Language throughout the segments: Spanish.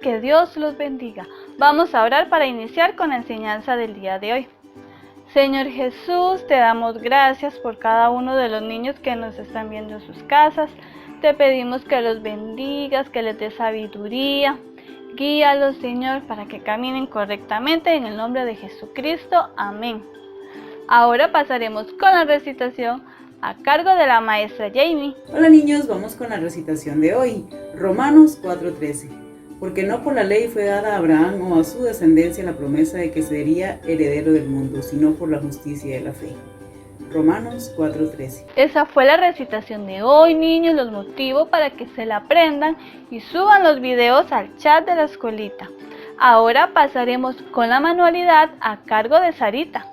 que Dios los bendiga. Vamos a orar para iniciar con la enseñanza del día de hoy. Señor Jesús, te damos gracias por cada uno de los niños que nos están viendo en sus casas. Te pedimos que los bendigas, que les des sabiduría. Guíalos, Señor, para que caminen correctamente en el nombre de Jesucristo. Amén. Ahora pasaremos con la recitación a cargo de la maestra Jamie. Hola niños, vamos con la recitación de hoy, Romanos 4:13. Porque no por la ley fue dada a Abraham o a su descendencia la promesa de que sería heredero del mundo, sino por la justicia de la fe. Romanos 4:13. Esa fue la recitación de hoy, niños. Los motivo para que se la aprendan y suban los videos al chat de la escuelita. Ahora pasaremos con la manualidad a cargo de Sarita.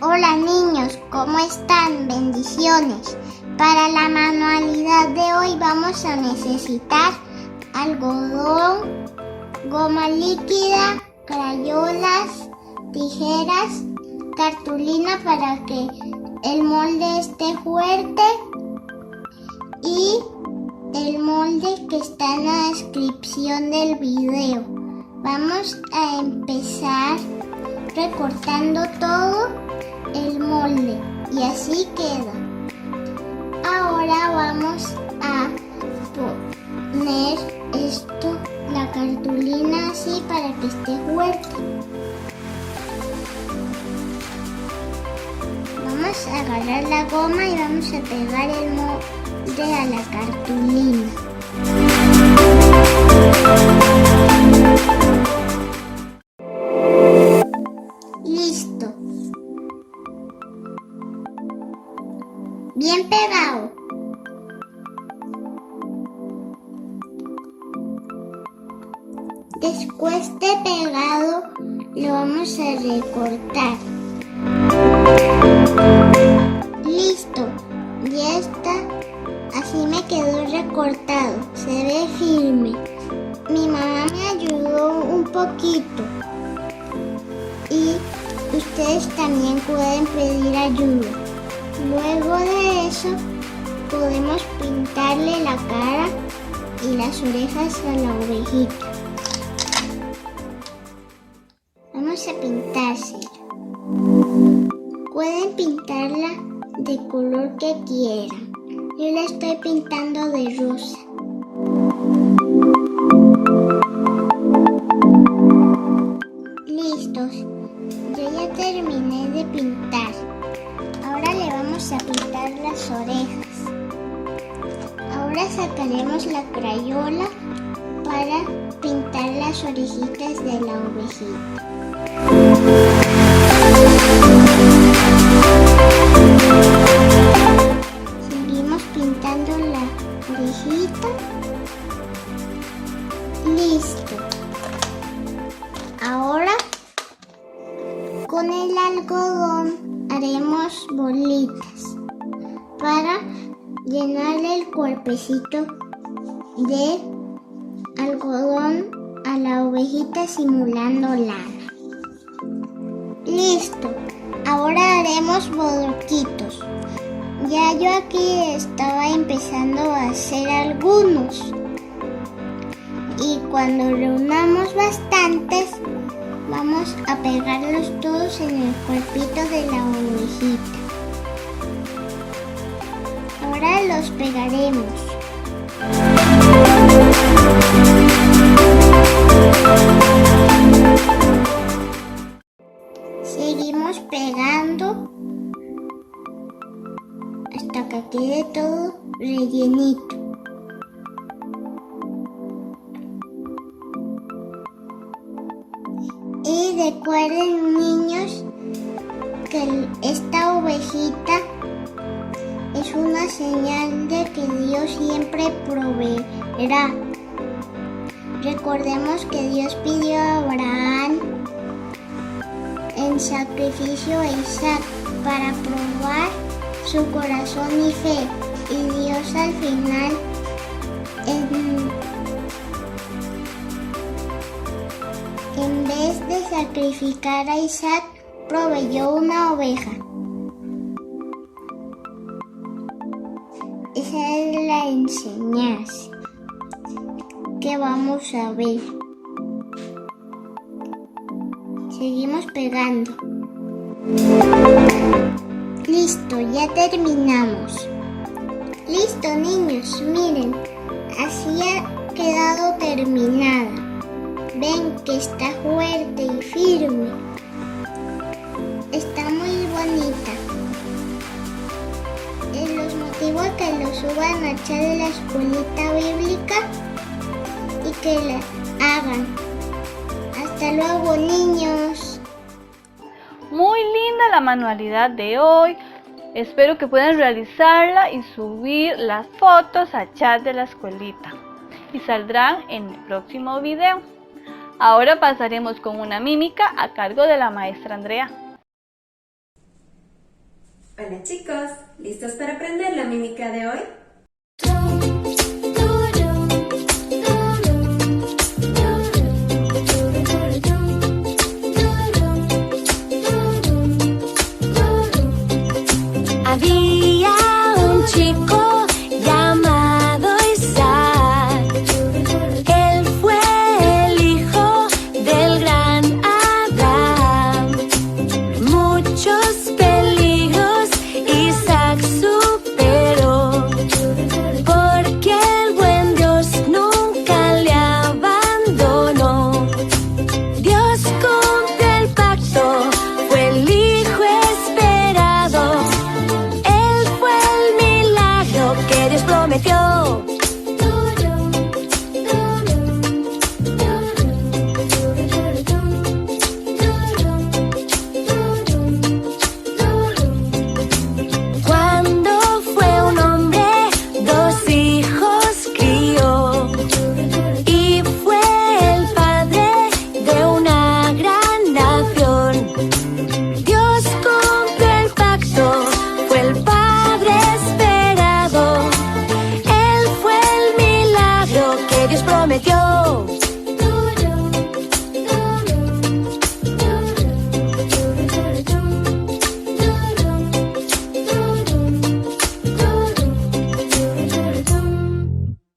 Hola niños, ¿cómo están? Bendiciones. Para la manualidad de hoy vamos a necesitar algodón, goma líquida, crayolas, tijeras, cartulina para que el molde esté fuerte y el molde que está en la descripción del video. Vamos a empezar recortando todo el molde y así queda. Ahora vamos a poner la cartulina así para que esté fuerte. Vamos a agarrar la goma y vamos a pegar el molde a la cartulina. Listo. Bien pegado. Después de pegado, lo vamos a recortar. Listo. Ya está. Así me quedó recortado. Se ve firme. Mi mamá me ayudó un poquito. Y ustedes también pueden pedir ayuda. Luego de eso, podemos pintarle la cara y las orejas a la ovejita. Vamos a pintársela. Pueden pintarla de color que quieran. Yo la estoy pintando de rosa. Listos. Yo ya terminé de pintar. Ahora le vamos a pintar las orejas. Ahora sacaremos la crayola para pintar las orejitas de la ovejita. Seguimos pintando la orejita. Listo. Ahora con el algodón haremos bolitas para llenarle el cuerpecito de algodón a la ovejita simulando lana. Listo. Ahora haremos bodoquitos. Ya yo aquí estaba empezando a hacer algunos. Y cuando reunamos bastantes, vamos a pegarlos todos en el cuerpito de la ovejita. Ahora los pegaremos. Seguimos pegando hasta que quede todo rellenito. Y recuerden, niños, que esta ovejita es una señal de que Dios siempre proveerá. Recordemos que Dios pidió a Abraham en sacrificio a Isaac para probar su corazón y fe. Y Dios al final en vez de sacrificar a Isaac, proveyó una oveja. Esa es la enseñanza que vamos a ver. Seguimos pegando. Listo, ya terminamos. Listo, niños, miren, así ha quedado terminada. Ven que está fuerte y firme. Está muy bonita. Los motivo a que lo suban a echar de la escuelita bíblica y que la hagan. Hasta luego, niños. Muy linda la manualidad de hoy. Espero que puedan realizarla y subir las fotos a chat de la escuelita. Y saldrán en el próximo video. Ahora pasaremos con una mímica a cargo de la maestra Andrea. Hola chicos, ¿listos para aprender la mímica de hoy? Había un chico llamado Isaac. Él fue el hijo del gran Abraham. Muchos peligros Isaac superó, porque el buen Dios nunca le abandonó. Dios cumple el pacto, fue el hijo esperado. Él fue el milagro que Dios prometió. Cuando fue un hombre, 2 hijos crió, y fue el padre de una gran nación. Dios cumple el pacto, fue el padre esperado. Él fue el milagro que Dios prometió.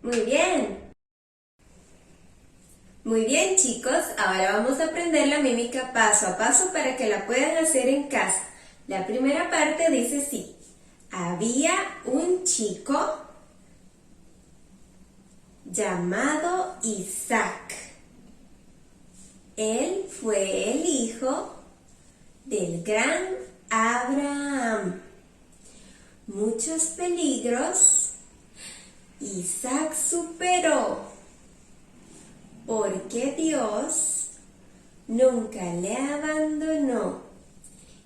Muy bien. Muy bien chicos, ahora vamos a aprender la mímica paso a paso para que la puedan hacer en casa. La primera parte dice así: había un chico llamado Isaac. Él fue el hijo del gran Abraham. Muchos peligros Isaac superó, porque Dios nunca le abandonó.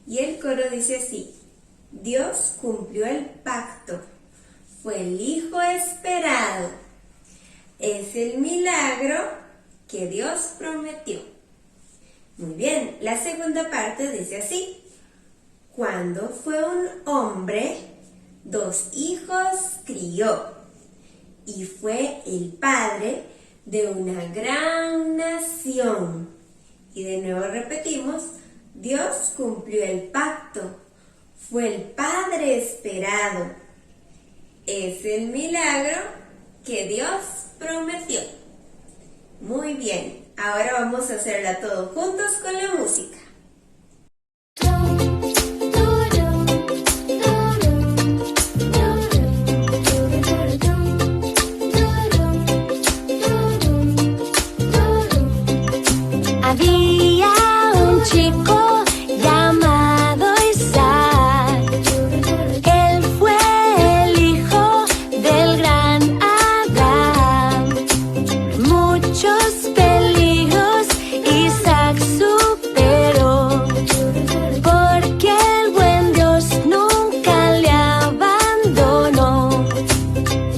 Y el coro dice así: Dios cumplió el pacto, fue el hijo esperado. Es el milagro que Dios prometió. Muy bien, la segunda parte dice así: cuando fue un hombre, 2 hijos crió, y fue el padre de una gran nación. Y de nuevo repetimos: Dios cumplió el pacto, fue el padre esperado. Es el milagro que Dios prometió. Muy bien, ahora vamos a hacerla todos juntos con la música. Había un chico llamado Isaac. Él fue el hijo del gran Abraham. Muchos peligros Isaac superó, porque el buen Dios nunca le abandonó.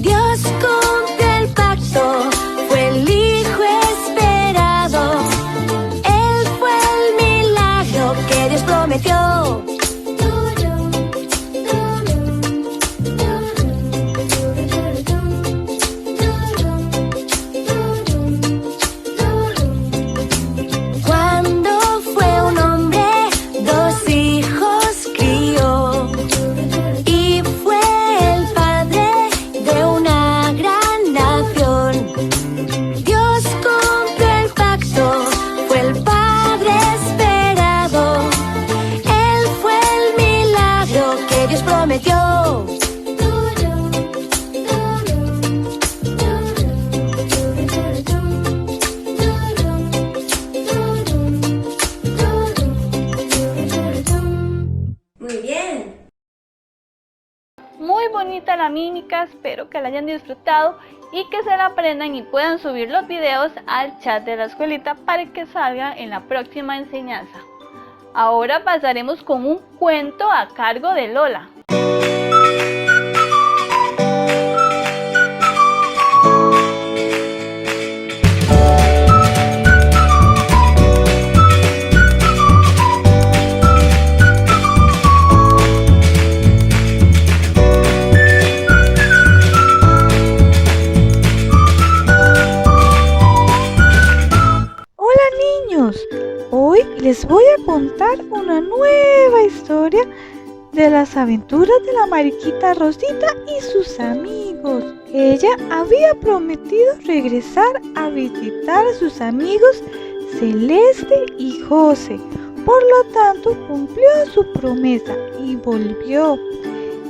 Dios cumple el pacto, fue el hijo esperado. Él bonita la mímica, espero que la hayan disfrutado y que se la aprendan y puedan subir los videos al chat de la escuelita para que salgan en la próxima enseñanza. Ahora pasaremos con un cuento a cargo de Lola. Hoy les voy a contar una nueva historia de las aventuras de la mariquita Rosita y sus amigos. Ella había prometido regresar a visitar a sus amigos Celeste y José. Por lo tanto, cumplió su promesa y volvió.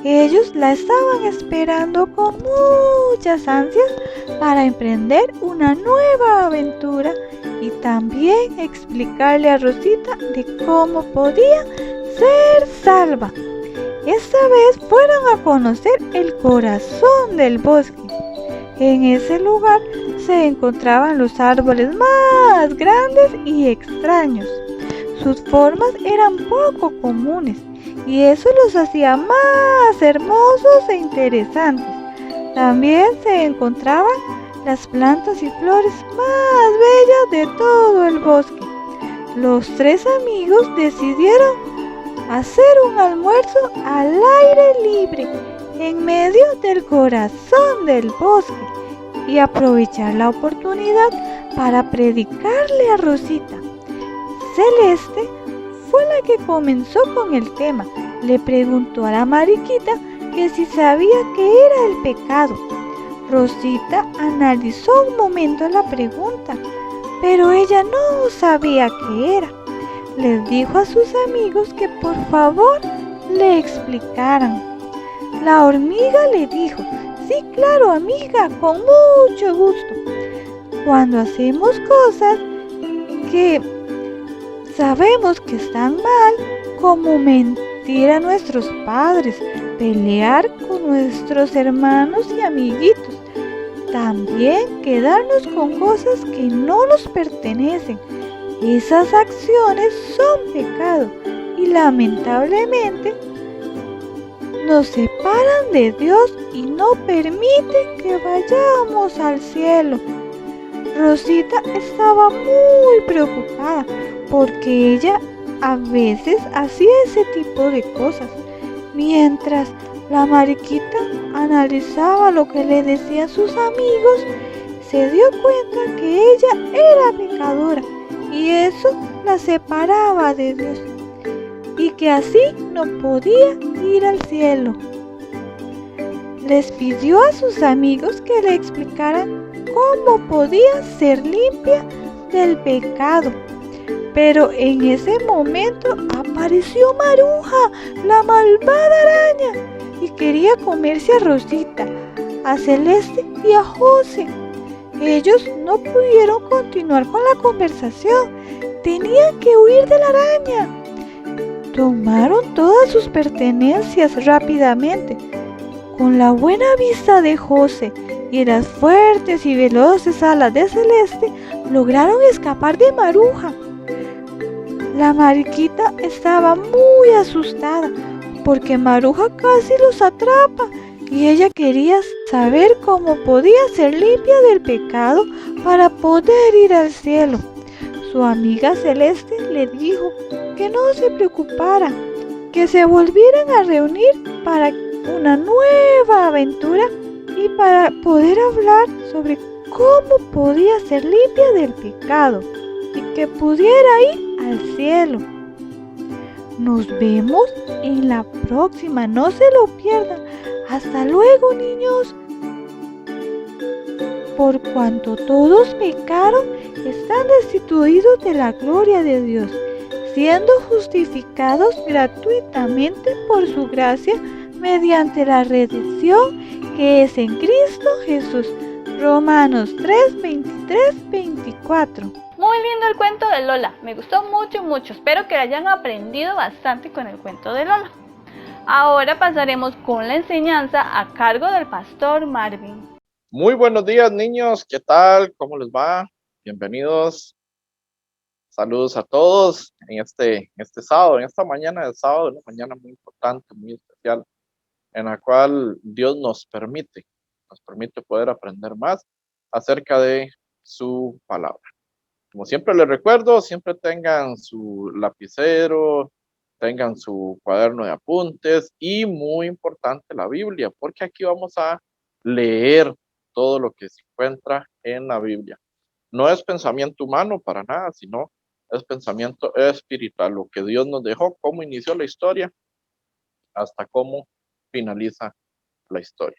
Ellos la estaban esperando con muchas ansias para emprender una nueva aventura y también explicarle a Rosita de cómo podía ser salva. Esta vez fueron a conocer el corazón del bosque. En ese lugar se encontraban los árboles más grandes y extraños. Sus formas eran poco comunes y eso los hacía más hermosos e interesantes. También se encontraban las plantas y flores más bellas de todo el bosque. Los tres amigos decidieron hacer un almuerzo al aire libre en medio del corazón del bosque y aprovechar la oportunidad para predicarle a Rosita. Celeste fue la que comenzó con el tema. Le preguntó a la mariquita que si sabía qué era el pecado. Rosita analizó un momento la pregunta, pero ella no sabía qué era. Les dijo a sus amigos que por favor le explicaran. La hormiga le dijo: sí, claro, amiga, con mucho gusto. Cuando hacemos cosas que sabemos que están mal, como mentir a nuestros padres, pelear con nuestros hermanos y amiguitos, también quedarnos con cosas que no nos pertenecen. Esas acciones son pecado y lamentablemente nos separan de Dios y no permiten que vayamos al cielo. Rosita estaba muy preocupada porque ella a veces hacía ese tipo de cosas. Mientras la mariquita analizaba lo que le decían sus amigos, se dio cuenta que ella era pecadora y eso la separaba de Dios y que así no podía ir al cielo. Les pidió a sus amigos que le explicaran cómo podía ser limpia del pecado. Pero en ese momento apareció Maruja, la malvada araña, y quería comerse a Rosita, a Celeste y a José. Ellos no pudieron continuar con la conversación, tenían que huir de la araña. Tomaron todas sus pertenencias rápidamente. Con la buena vista de José y las fuertes y veloces alas de Celeste, lograron escapar de Maruja. La mariquita estaba muy asustada porque Maruja casi los atrapa y ella quería saber cómo podía ser limpia del pecado para poder ir al cielo. Su amiga Celeste le dijo que no se preocupara, que se volvieran a reunir para una nueva aventura y para poder hablar sobre cómo podía ser limpia del pecado y que pudiera ir al cielo. Nos vemos en la próxima, no se lo pierdan. Hasta luego, niños. Por cuanto todos pecaron, están destituidos de la gloria de Dios, siendo justificados gratuitamente por su gracia mediante la redención que es en Cristo Jesús. Romanos 3, 23, 24. Muy lindo el cuento de Lola, me gustó mucho. Espero que hayan aprendido bastante con el cuento de Lola. Ahora pasaremos con la enseñanza a cargo del pastor Marvin. Muy buenos días, niños. ¿Qué tal? ¿Cómo les va? Bienvenidos. Saludos a todos en este sábado, en esta mañana de sábado, una mañana muy importante, muy especial, en la cual Dios nos permite poder aprender más acerca de su palabra. Como siempre les recuerdo, siempre tengan su lapicero, tengan su cuaderno de apuntes y muy importante la Biblia, porque aquí vamos a leer todo lo que se encuentra en la Biblia. No es pensamiento humano para nada, sino es pensamiento espiritual, lo que Dios nos dejó, cómo inició la historia, hasta cómo finaliza la historia.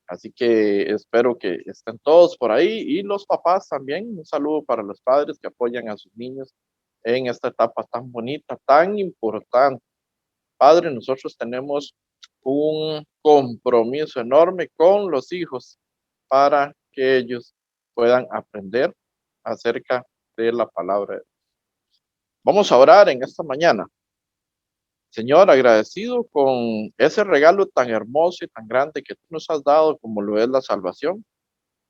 Así que espero que estén todos por ahí y los papás también. Un saludo para los padres que apoyan a sus niños en esta etapa tan bonita, tan importante. Padre, nosotros tenemos un compromiso enorme con los hijos para que ellos puedan aprender acerca de la palabra de Dios. Vamos a orar en esta mañana. Señor, agradecido con ese regalo tan hermoso y tan grande que tú nos has dado, como lo es la salvación,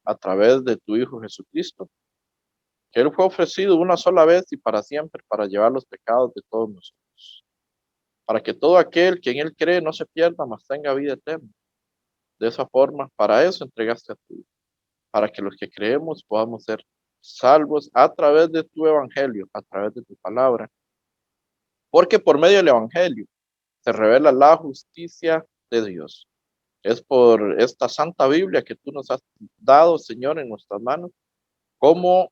a través de tu Hijo Jesucristo, que Él fue ofrecido una sola vez y para siempre para llevar los pecados de todos nosotros, para que todo aquel que en Él cree no se pierda, mas tenga vida eterna. De esa forma, para eso entregaste a tu Hijo, para que los que creemos podamos ser salvos a través de tu evangelio, a través de tu palabra, porque por medio del evangelio se revela la justicia de Dios. Es por esta santa Biblia que tú nos has dado, Señor, en nuestras manos, cómo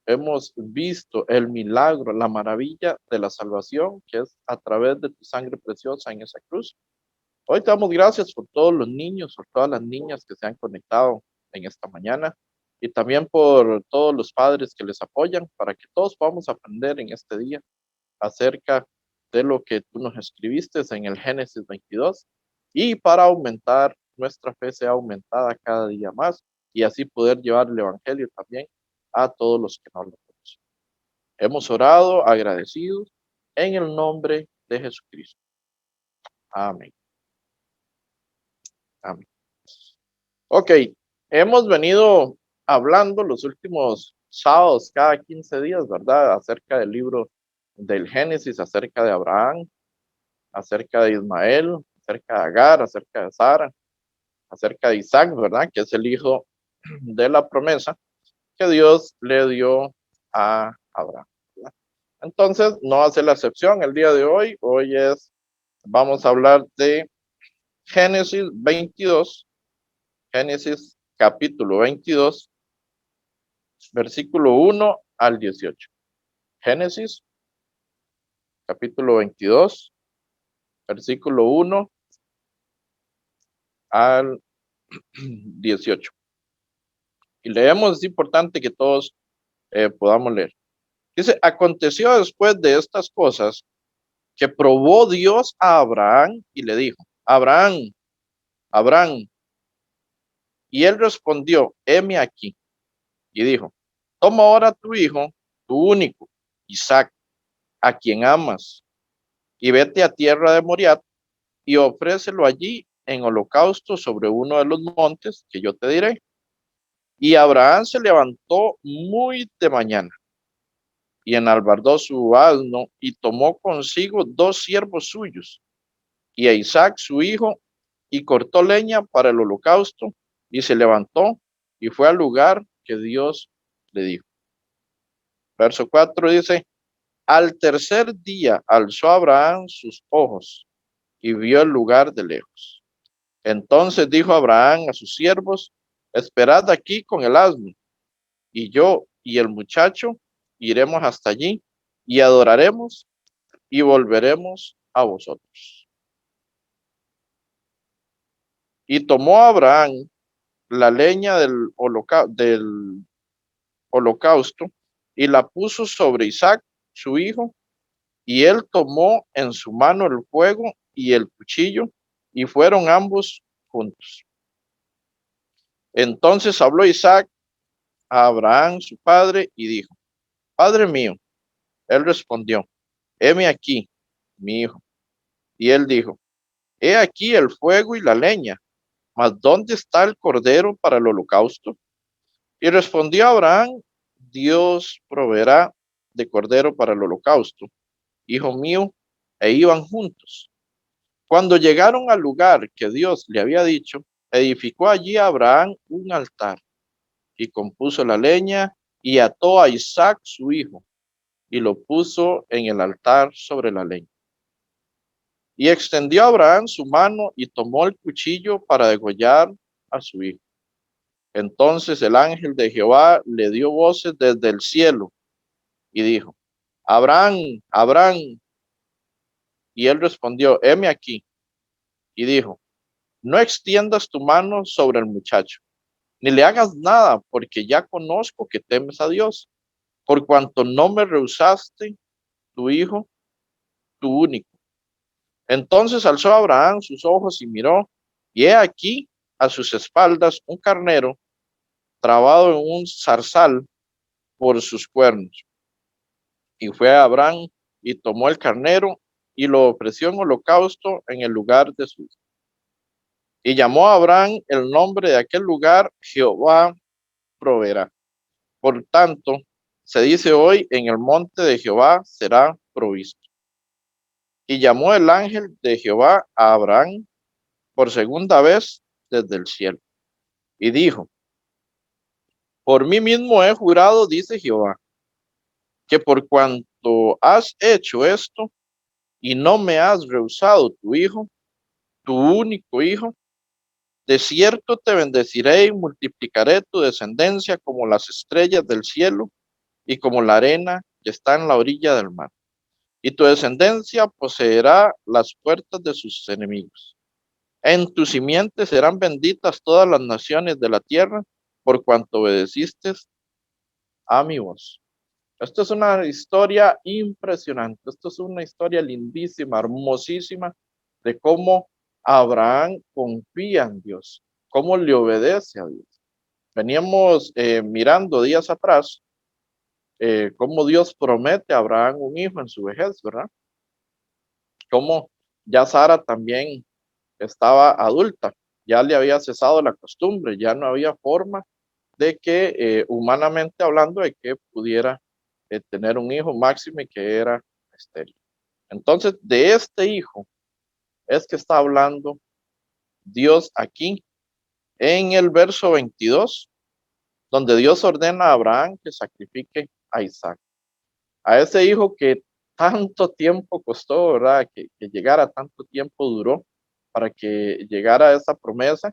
hemos visto el milagro, la maravilla de la salvación, que es a través de tu sangre preciosa en esa cruz. Hoy te damos gracias por todos los niños, por todas las niñas que se han conectado en esta mañana y también por todos los padres que les apoyan para que todos podamos aprender en este día acerca de lo que tú nos escribiste en el Génesis 22 y para aumentar nuestra fe sea aumentada cada día más y así poder llevar el evangelio también a todos los que no lo conocen. Hemos orado agradecidos en el nombre de Jesucristo. Amén. Amén. Ok, hemos venido hablando los últimos sábados, cada 15 días, ¿verdad? Acerca del libro del Génesis, acerca de Abraham, acerca de Ismael, acerca de Agar, acerca de Sara, acerca de Isaac, ¿verdad? Que es el hijo de la promesa que Dios le dio a Abraham, ¿verdad? Entonces, no hace la excepción el día de hoy. Vamos a hablar de Génesis 22, Génesis capítulo 22, versículo 1 al 18. Génesis capítulo 22, versículo 1 al 18. Y leemos, es importante que todos podamos leer. Dice, aconteció después de estas cosas que probó Dios a Abraham y le dijo, Abraham, Abraham. Y él respondió, heme aquí. Y dijo, toma ahora tu hijo, tu único, Isaac, a quien amas, y vete a tierra de Moriat y ofrécelo allí en holocausto sobre uno de los montes que yo te diré. Y Abraham se levantó muy de mañana y enalbardó su asno y tomó consigo 2 siervos suyos y a Isaac su hijo y cortó leña para el holocausto y se levantó y fue al lugar que Dios le dijo. Verso 4 dice, al tercer día alzó Abraham sus ojos y vio el lugar de lejos. Entonces dijo Abraham a sus siervos, esperad aquí con el asno, y yo y el muchacho iremos hasta allí y adoraremos y volveremos a vosotros. Y tomó Abraham la leña del holocausto y la puso sobre Isaac, su hijo, y él tomó en su mano el fuego y el cuchillo, y fueron ambos juntos. Entonces habló Isaac a Abraham, su padre, y dijo, Padre mío. Él respondió, heme aquí, mi hijo. Y él dijo, he aquí el fuego y la leña, mas ¿dónde está el cordero para el holocausto? Y respondió Abraham, Dios proveerá de cordero para el holocausto, hijo mío, e iban juntos. Cuando llegaron al lugar que Dios le había dicho, edificó allí Abraham un altar y compuso la leña y ató a Isaac su hijo y lo puso en el altar sobre la leña. Y extendió Abraham su mano y tomó el cuchillo para degollar a su hijo. Entonces el ángel de Jehová le dio voces desde el cielo y dijo, Abraham, Abraham. Y él respondió, heme aquí. Y dijo, no extiendas tu mano sobre el muchacho, ni le hagas nada, porque ya conozco que temes a Dios, por cuanto no me rehusaste tu hijo, tu único. Entonces alzó Abraham sus ojos y miró, y he aquí a sus espaldas un carnero trabado en un zarzal por sus cuernos. Y fue a Abraham y tomó el carnero y lo ofreció en holocausto en el lugar de su hijo. Y llamó a Abraham el nombre de aquel lugar, Jehová proveerá. Por tanto, se dice hoy, en el monte de Jehová será provisto. Y llamó el ángel de Jehová a Abraham por segunda vez desde el cielo. Y dijo, por mí mismo he jurado, dice Jehová, que por cuanto has hecho esto y no me has rehusado tu hijo, tu único hijo, de cierto te bendeciré y multiplicaré tu descendencia como las estrellas del cielo y como la arena que está en la orilla del mar. Y tu descendencia poseerá las puertas de sus enemigos. En tu simiente serán benditas todas las naciones de la tierra, por cuanto obedeciste a mi voz. Esto es una historia impresionante. Esto es una historia lindísima, hermosísima, de cómo Abraham confía en Dios, cómo le obedece a Dios. Veníamos mirando días atrás cómo Dios promete a Abraham un hijo en su vejez, ¿verdad? Cómo ya Sara también estaba adulta, ya le había cesado la costumbre, ya no había forma de que, humanamente hablando, de que pudiera tener un hijo, máxime que era estéril. Entonces, de este hijo es que está hablando Dios aquí en el verso 22, donde Dios ordena a Abraham que sacrifique a Isaac, a ese hijo que tanto tiempo costó, ¿verdad? Que llegara, tanto tiempo duró para que llegara a esa promesa.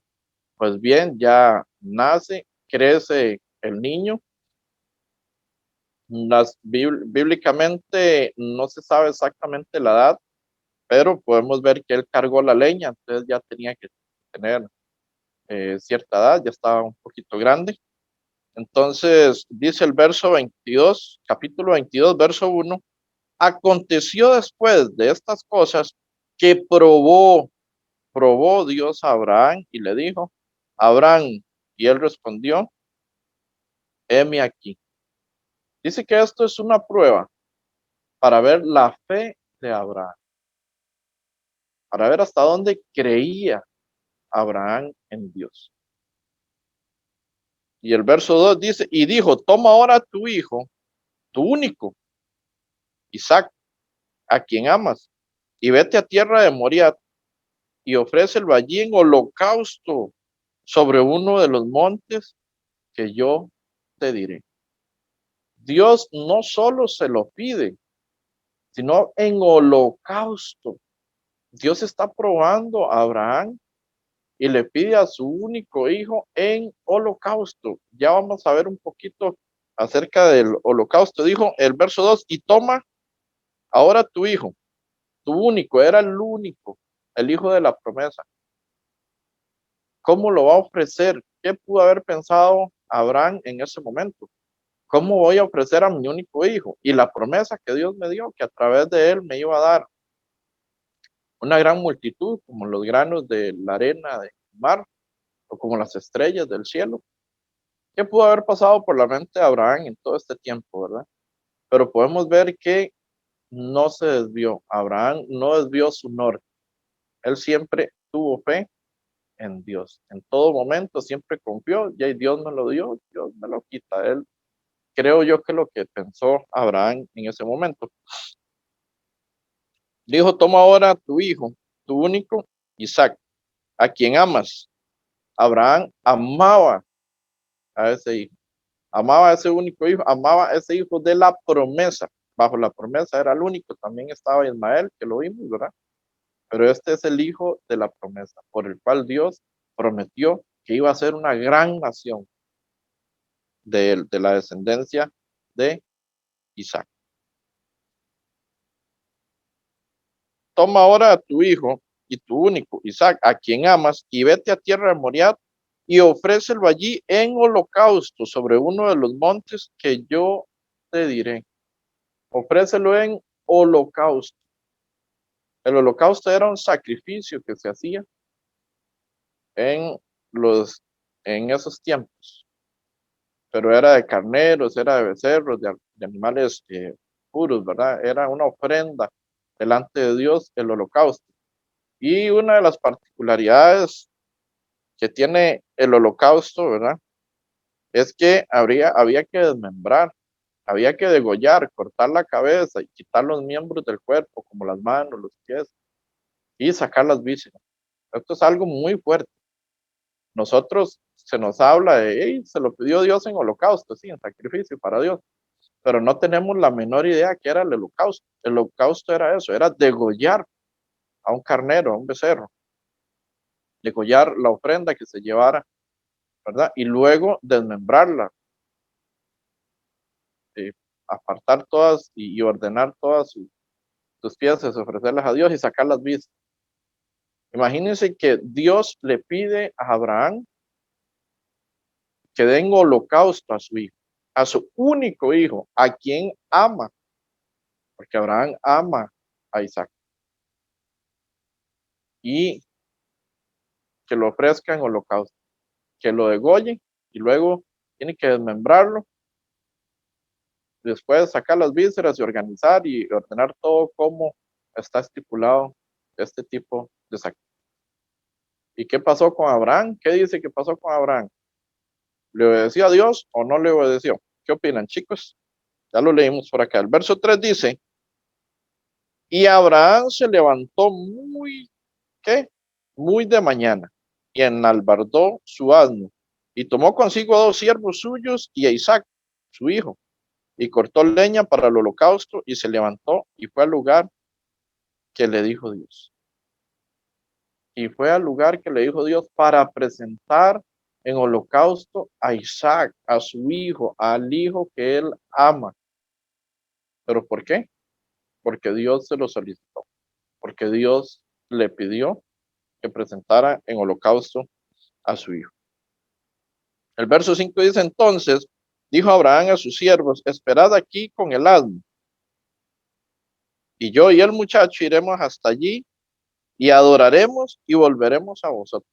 Pues bien, ya nace, crece el niño. Bíblicamente no se sabe exactamente la edad, pero podemos ver que él cargó la leña, entonces ya tenía que tener cierta edad, ya estaba un poquito grande. Entonces dice el verso 22, capítulo 22, verso 1, aconteció después de estas cosas que probó Dios a Abraham y le dijo, Abraham, y él respondió, heme aquí. Dice que esto es una prueba para ver la fe de Abraham, para ver hasta dónde creía Abraham en Dios. Y el verso 2 dice, y dijo, toma ahora tu hijo, tu único, Isaac, a quien amas, y vete a tierra de Moriah y ofrécelo allí en holocausto sobre uno de los montes que yo te diré. Dios no solo se lo pide, sino en holocausto. Dios está probando a Abraham y le pide a su único hijo en holocausto. Ya vamos a ver un poquito acerca del holocausto. Dijo el verso 2, y toma ahora tu hijo, tu único, era el único, el hijo de la promesa. ¿Cómo lo va a ofrecer? ¿Qué pudo haber pensado Abraham en ese momento? ¿Cómo voy a ofrecer a mi único hijo? Y la promesa que Dios me dio, que a través de él me iba a dar una gran multitud, como los granos de la arena del mar, o como las estrellas del cielo. ¿Qué pudo haber pasado por la mente de Abraham en todo este tiempo, verdad? Pero podemos ver que no se desvió. Abraham no desvió su norte. Él siempre tuvo fe en Dios. En todo momento siempre confió, ya Dios me lo dio, Dios me lo quita. Él, creo yo que lo que pensó Abraham en ese momento. Dijo, toma ahora tu hijo, tu único, Isaac, a quien amas. Abraham amaba a ese hijo, amaba a ese único hijo, amaba a ese hijo de la promesa. Bajo la promesa era el único, también estaba Ismael, que lo vimos, ¿verdad? Pero este es el hijo de la promesa, por el cual Dios prometió que iba a ser una gran nación de la descendencia de Isaac. Toma ahora a tu hijo y tu único, Isaac, a quien amas, y vete a tierra de Moriah y ofrécelo allí en holocausto sobre uno de los montes que yo te diré. Ofrécelo en holocausto. El holocausto era un sacrificio que se hacía en esos tiempos, pero era de carneros, era de becerros, de animales puros, ¿verdad? Era una ofrenda delante de Dios el holocausto. Y una de las particularidades que tiene el holocausto, ¿verdad? Es que había que desmembrar, había que degollar, cortar la cabeza y quitar los miembros del cuerpo, como las manos, los pies, y sacar las vísceras. Esto es algo muy fuerte. Nosotros se nos habla de, hey, se lo pidió Dios en holocausto, sí, en sacrificio para Dios, pero no tenemos la menor idea qué era el holocausto. El holocausto era eso, era degollar a un carnero, a un becerro, degollar la ofrenda que se llevara, ¿verdad? Y luego desmembrarla, apartar todas y ordenar todas sus piezas, ofrecerlas a Dios y sacar las vísceras. Imagínense que Dios le pide a Abraham que dé en holocausto a su hijo, a su único hijo, a quien ama, porque Abraham ama a Isaac, y que lo ofrezca en holocausto, que lo degolle y luego tiene que desmembrarlo, después sacar las vísceras y organizar y ordenar todo como está estipulado este tipo de sacrificio. ¿Y qué pasó con Abraham? ¿Qué dice que pasó con Abraham? ¿Le obedeció a Dios o no le obedeció? ¿Qué opinan, chicos? Ya lo leímos por acá. El verso 3 dice, y Abraham se levantó ¿qué? Muy de mañana y enalbardó su asno y tomó consigo a 2 siervos suyos y a Isaac, su hijo, y cortó leña para el holocausto y se levantó y fue al lugar que le dijo Dios. Y fue al lugar que le dijo Dios para presentar en holocausto a Isaac, a su hijo, al hijo que él ama. ¿Pero por qué? Porque Dios se lo solicitó, porque Dios le pidió que presentara en holocausto a su hijo. El verso 5 dice, entonces dijo Abraham a sus siervos, esperad aquí con el asno, y yo y el muchacho iremos hasta allí y adoraremos y volveremos a vosotros.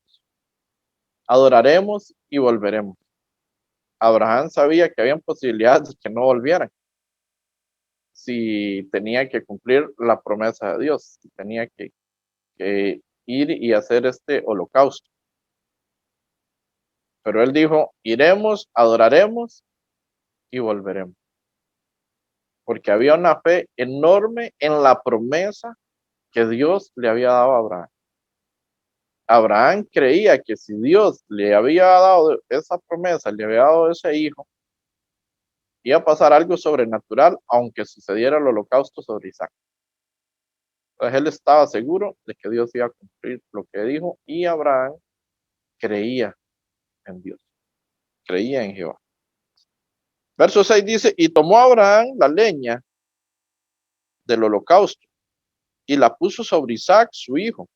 Adoraremos y volveremos. Abraham sabía que había posibilidades de que no volvieran, si tenía que cumplir la promesa de Dios, si tenía que ir y hacer este holocausto. Pero él dijo, iremos, adoraremos y volveremos. Porque había una fe enorme en la promesa que Dios le había dado a Abraham. Abraham creía que si Dios le había dado esa promesa, le había dado ese hijo, iba a pasar algo sobrenatural, aunque sucediera el holocausto sobre Isaac. Entonces él estaba seguro de que Dios iba a cumplir lo que dijo, y Abraham creía en Dios, creía en Jehová. Verso 6 dice, y tomó Abraham la leña del holocausto y la puso sobre Isaac, su hijo.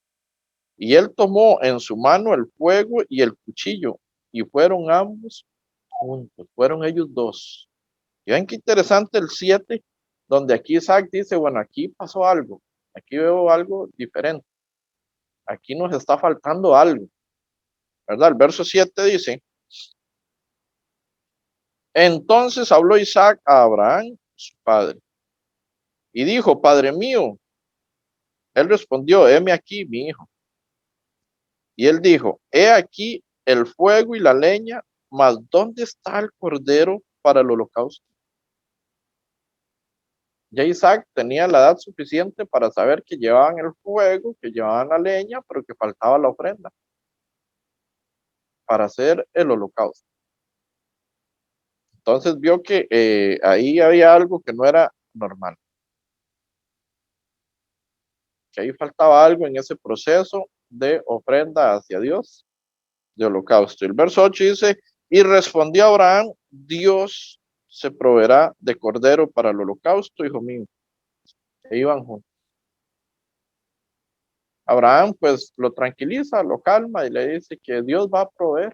Y él tomó en su mano el fuego y el cuchillo, y fueron ambos juntos, fueron ellos dos. Y ven qué interesante el 7, donde aquí Isaac dice, bueno, aquí pasó algo, aquí veo algo diferente, aquí nos está faltando algo, ¿verdad? El verso 7 dice, entonces habló Isaac a Abraham, su padre, y dijo, padre mío. Él respondió, heme aquí, mi hijo. Y él dijo, he aquí el fuego y la leña, mas ¿dónde está el cordero para el holocausto? Ya Isaac tenía la edad suficiente para saber que llevaban el fuego, que llevaban la leña, pero que faltaba la ofrenda para hacer el holocausto. Entonces vio que ahí había algo que no era normal, que ahí faltaba algo en ese proceso de ofrenda hacia Dios, de holocausto. El verso 8 dice, y respondió Abraham, Dios se proveerá de cordero para el holocausto, hijo mío. E iban juntos. Abraham pues lo tranquiliza, lo calma y le dice que Dios va a proveer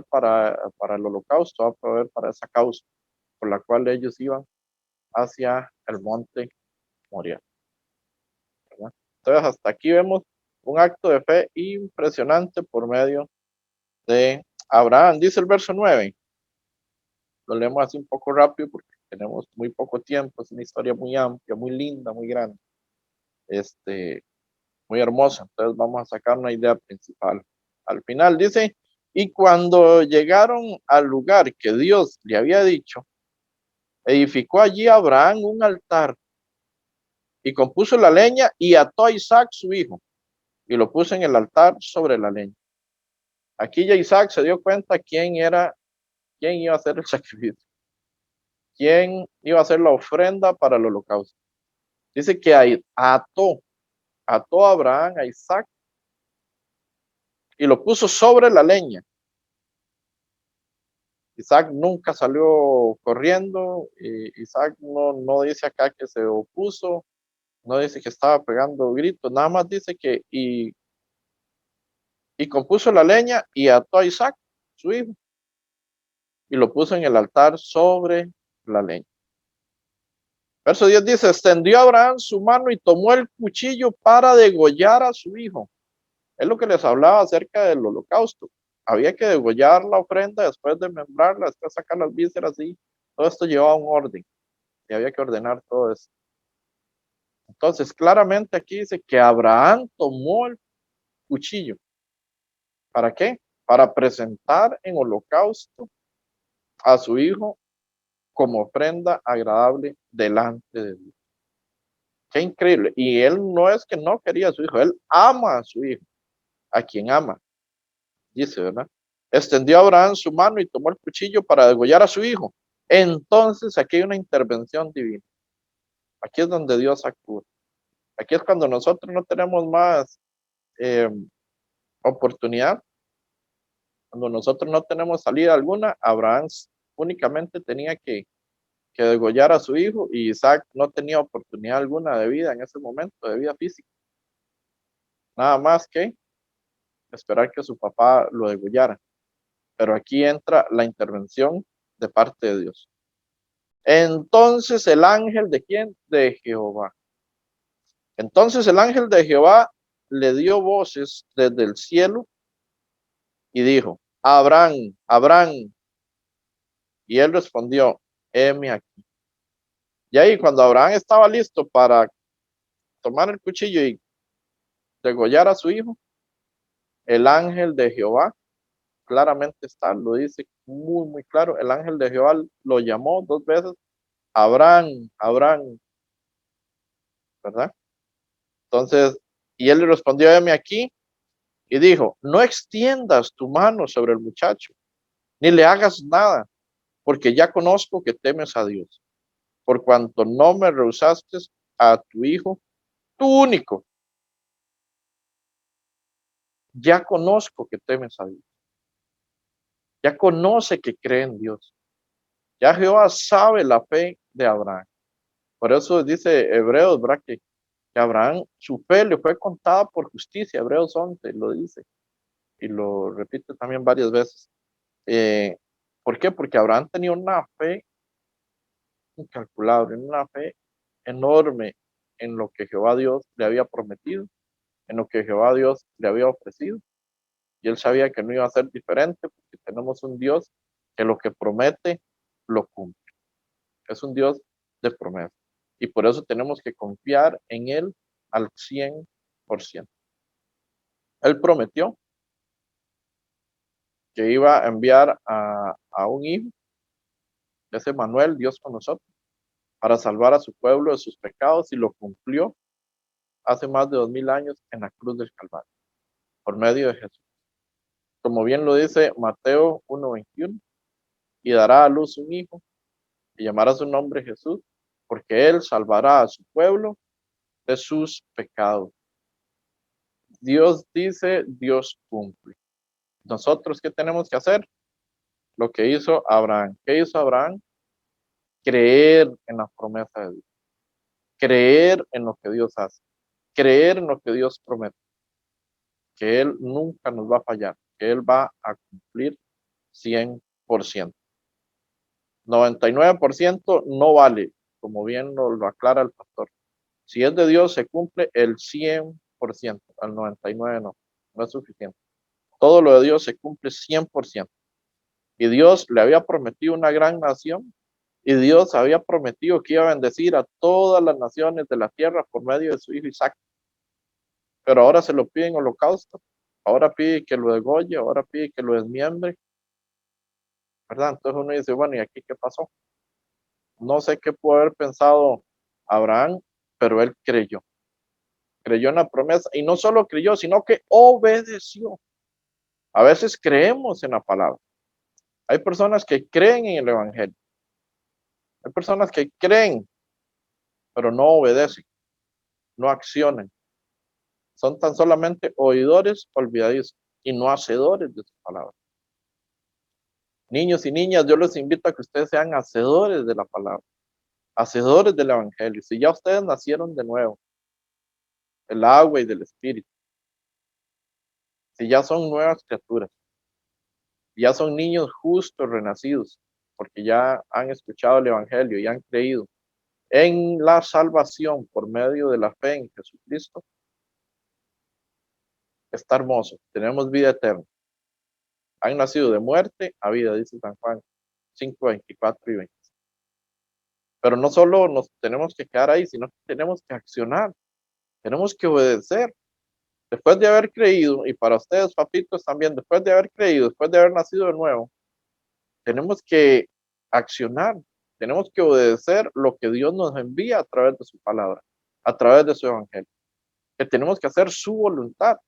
para el holocausto, va a proveer para esa causa por la cual ellos iban hacia el monte Moriah, ¿verdad? Entonces hasta aquí vemos un acto de fe impresionante por medio de Abraham. Dice el verso 9, lo leemos así un poco rápido porque tenemos muy poco tiempo, es una historia muy amplia, muy linda, muy grande, muy hermosa. Entonces vamos a sacar una idea principal. Al final dice, y cuando llegaron al lugar que Dios le había dicho, edificó allí Abraham un altar y compuso la leña y ató a Isaac su hijo y lo puso en el altar sobre la leña. Aquí ya Isaac se dio cuenta quién iba a hacer el sacrificio, quién iba a hacer la ofrenda para el holocausto. Dice que ató a Abraham a Isaac y lo puso sobre la leña. Isaac nunca salió corriendo, Isaac no dice acá que se opuso, no dice que estaba pegando gritos, nada más dice que y compuso la leña y ató a Isaac, su hijo, y lo puso en el altar sobre la leña. Verso 10 dice, extendió Abraham su mano y tomó el cuchillo para degollar a su hijo. Es lo que les hablaba acerca del holocausto. Había que degollar la ofrenda después de membrarla, después sacar las vísceras y todo esto llevaba un orden. Y había que ordenar todo eso. Entonces, claramente aquí dice que Abraham tomó el cuchillo. ¿Para qué? Para presentar en holocausto a su hijo como ofrenda agradable delante de Dios. Qué increíble. Y él no es que no quería a su hijo, él ama a su hijo, a quien ama, dice, ¿verdad? Extendió Abraham su mano y tomó el cuchillo para degollar a su hijo. Entonces aquí hay una intervención divina. Aquí es donde Dios actúa. Aquí es cuando nosotros no tenemos más oportunidad, cuando nosotros no tenemos salida alguna. Abraham únicamente tenía que degollar a su hijo y Isaac no tenía oportunidad alguna de vida en ese momento, de vida física. Nada más que esperar que su papá lo degollara. Pero aquí entra la intervención de parte de Dios. Entonces el ángel ¿de quién? De Jehová. Entonces el ángel de Jehová le dio voces desde el cielo y dijo, Abraham, Abraham. Y él respondió, heme aquí. Y ahí cuando Abraham estaba listo para tomar el cuchillo y degollar a su hijo, el ángel de Jehová, claramente está, lo dice muy, muy claro, el ángel de Jehová lo llamó 2 veces, Abraham, Abraham, ¿verdad? Entonces, y él le respondió, heme aquí, y dijo, no extiendas tu mano sobre el muchacho, ni le hagas nada, porque ya conozco que temes a Dios, por cuanto no me rehusaste a tu hijo, tu único. Ya conozco que temes a Dios. Ya conoce que cree en Dios. Ya Jehová sabe la fe de Abraham. Por eso dice Hebreos, ¿verdad? Que Abraham, su fe le fue contada por justicia. Hebreos 11 lo dice. Y lo repite también varias veces. ¿Por qué? Porque Abraham tenía una fe incalculable, una fe enorme en lo que Jehová Dios le había prometido, en lo que Jehová Dios le había ofrecido. Y él sabía que no iba a ser diferente porque tenemos un Dios que lo que promete lo cumple. Es un Dios de promesa. Y por eso tenemos que confiar en él al 100%. Él prometió que iba a enviar a un hijo, ese Manuel, Dios con nosotros, para salvar a su pueblo de sus pecados, y lo cumplió hace más de 2000 años en la cruz del Calvario, por medio de Jesús. Como bien lo dice Mateo 1:21, y dará a luz un hijo, y llamará su nombre Jesús, porque él salvará a su pueblo de sus pecados. Dios dice, Dios cumple. Nosotros, ¿qué tenemos que hacer? Lo que hizo Abraham. ¿Qué hizo Abraham? Creer en la promesa de Dios. Creer en lo que Dios hace. Creer en lo que Dios promete. Que Él nunca nos va a fallar. Que Él va a cumplir 100%. 99% no vale, como bien lo aclara el pastor. Si es de Dios, se cumple el 100%. Al 99% no es suficiente. Todo lo de Dios se cumple 100%. Y Dios le había prometido una gran nación, y Dios había prometido que iba a bendecir a todas las naciones de la tierra por medio de su hijo Isaac. Pero ahora se lo pide en holocausto, ahora pide que lo degolle, ahora pide que lo desmiembre, ¿verdad? Entonces uno dice, bueno, ¿y aquí qué pasó? No sé qué pudo haber pensado Abraham, pero él creyó. Creyó en la promesa, y no solo creyó, sino que obedeció. A veces creemos en la palabra. Hay personas que creen en el evangelio. Hay personas que creen, pero no obedecen, no accionan. Son tan solamente oidores olvidadizos y no hacedores de su palabra. Niños y niñas, yo les invito a que ustedes sean hacedores de la palabra, hacedores del evangelio. Si ya ustedes nacieron de nuevo, del agua y del espíritu, si ya son nuevas criaturas, ya son niños justos renacidos, porque ya han escuchado el evangelio y han creído en la salvación por medio de la fe en Jesucristo, está hermoso, tenemos vida eterna. Han nacido de muerte a vida, dice San Juan 5:24 y 20. Pero no solo nos tenemos que quedar ahí, sino que tenemos que accionar, tenemos que obedecer. Después de haber creído, y para ustedes, papitos, también, después de haber creído, después de haber nacido de nuevo, tenemos que accionar, tenemos que obedecer lo que Dios nos envía a través de su palabra, a través de su evangelio. Que tenemos que hacer su voluntad.